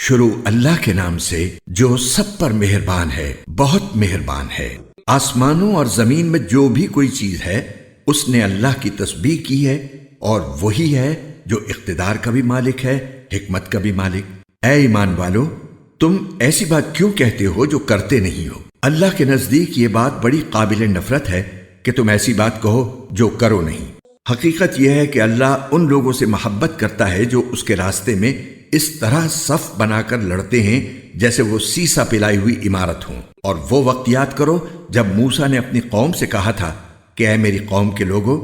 شروع اللہ کے نام سے جو سب پر مہربان ہے، بہت مہربان ہے۔ آسمانوں اور زمین میں جو بھی کوئی چیز ہے اس نے اللہ کی تسبیح کی ہے، اور وہی ہے جو اقتدار کا بھی مالک ہے، حکمت کا بھی مالک۔ اے ایمان والو، تم ایسی بات کیوں کہتے ہو جو کرتے نہیں ہو؟ اللہ کے نزدیک یہ بات بڑی قابل نفرت ہے کہ تم ایسی بات کہو جو کرو نہیں۔ حقیقت یہ ہے کہ اللہ ان لوگوں سے محبت کرتا ہے جو اس کے راستے میں اس طرح صف بنا کر لڑتے ہیں جیسے وہ سیسا پلائی ہوئی عمارت ہوں۔ اور وہ وقت یاد کرو جب موسیٰ نے اپنی قوم سے کہا تھا کہ اے میری قوم کے لوگو،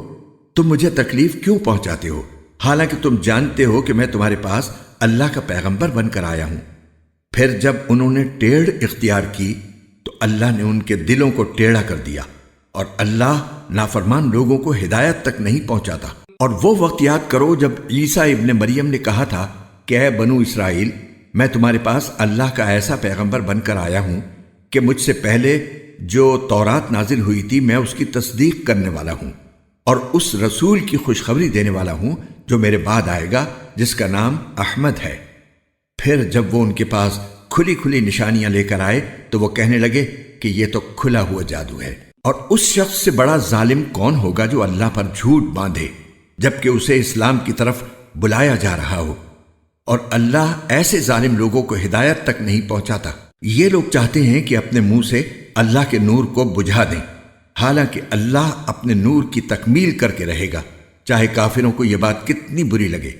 تم مجھے تکلیف کیوں پہنچاتے ہو، حالانکہ تم جانتے ہو کہ میں تمہارے پاس اللہ کا پیغمبر بن کر آیا ہوں۔ پھر جب انہوں نے ٹیڑھ اختیار کی تو اللہ نے ان کے دلوں کو ٹیڑھا کر دیا، اور اللہ نافرمان لوگوں کو ہدایت تک نہیں پہنچاتا۔ اور وہ وقت یاد کرو جب عیسیٰ ابن مریم نے کہا تھا کہ اے بنو اسرائیل، میں تمہارے پاس اللہ کا ایسا پیغمبر بن کر آیا ہوں کہ مجھ سے پہلے جو تورات نازل ہوئی تھی میں اس کی تصدیق کرنے والا ہوں، اور اس رسول کی خوشخبری دینے والا ہوں جو میرے بعد آئے گا جس کا نام احمد ہے۔ پھر جب وہ ان کے پاس کھلی کھلی نشانیاں لے کر آئے تو وہ کہنے لگے کہ یہ تو کھلا ہوا جادو ہے، اور اس شخص سے بڑا ظالم کون ہوگا جو اللہ پر جھوٹ باندھے جبکہ اسے اسلام کی طرف بلایا جا رہا ہو، اور اللہ ایسے ظالم لوگوں کو ہدایت تک نہیں پہنچاتا۔ یہ لوگ چاہتے ہیں کہ اپنے منہ سے اللہ کے نور کو بجھا دیں، حالانکہ اللہ اپنے نور کی تکمیل کر کے رہے گا، چاہے کافروں کو یہ بات کتنی بری لگے۔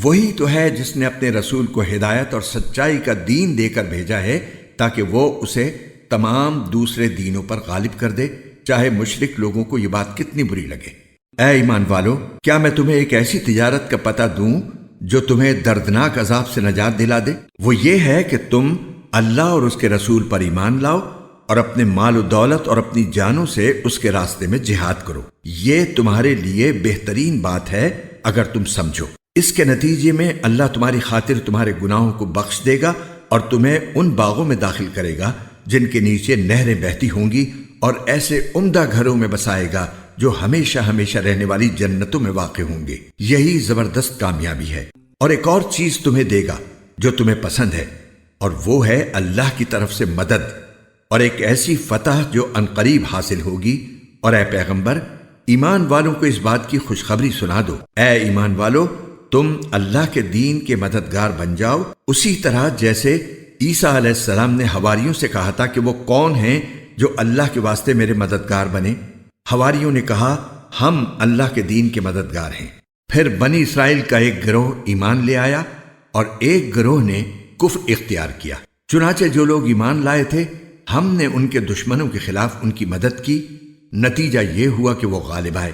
وہی تو ہے جس نے اپنے رسول کو ہدایت اور سچائی کا دین دے کر بھیجا ہے تاکہ وہ اسے تمام دوسرے دینوں پر غالب کر دے، چاہے مشرک لوگوں کو یہ بات کتنی بری لگے۔ اے ایمان والو، کیا میں تمہیں ایک ایسی تجارت کا پتہ دوں جو تمہیں دردناک عذاب سے نجات دلا دے؟ وہ یہ ہے کہ تم اللہ اور اس کے رسول پر ایمان لاؤ اور اپنے مال و دولت اور اپنی جانوں سے اس کے راستے میں جہاد کرو۔ یہ تمہارے لیے بہترین بات ہے اگر تم سمجھو۔ اس کے نتیجے میں اللہ تمہاری خاطر تمہارے گناہوں کو بخش دے گا اور تمہیں ان باغوں میں داخل کرے گا جن کے نیچے نہریں بہتی ہوں گی، اور ایسے عمدہ گھروں میں بسائے گا جو ہمیشہ ہمیشہ رہنے والی جنتوں میں واقع ہوں گے۔ یہی زبردست کامیابی ہے۔ اور ایک اور چیز تمہیں دے گا جو تمہیں پسند ہے، اور وہ ہے اللہ کی طرف سے مدد اور ایک ایسی فتح جو عنقریب حاصل ہوگی۔ اور اے پیغمبر، ایمان والوں کو اس بات کی خوشخبری سنا دو۔ اے ایمان والو، تم اللہ کے دین کے مددگار بن جاؤ، اسی طرح جیسے عیسیٰ علیہ السلام نے حواریوں سے کہا تھا کہ وہ کون ہیں جو اللہ کے واسطے میرے مددگار بنے؟ حواریوں نے کہا ہم اللہ کے دین کے مددگار ہیں۔ پھر بنی اسرائیل کا ایک گروہ ایمان لے آیا اور ایک گروہ نے کفر اختیار کیا۔ چنانچہ جو لوگ ایمان لائے تھے ہم نے ان کے دشمنوں کے خلاف ان کی مدد کی، نتیجہ یہ ہوا کہ وہ غالب آئے۔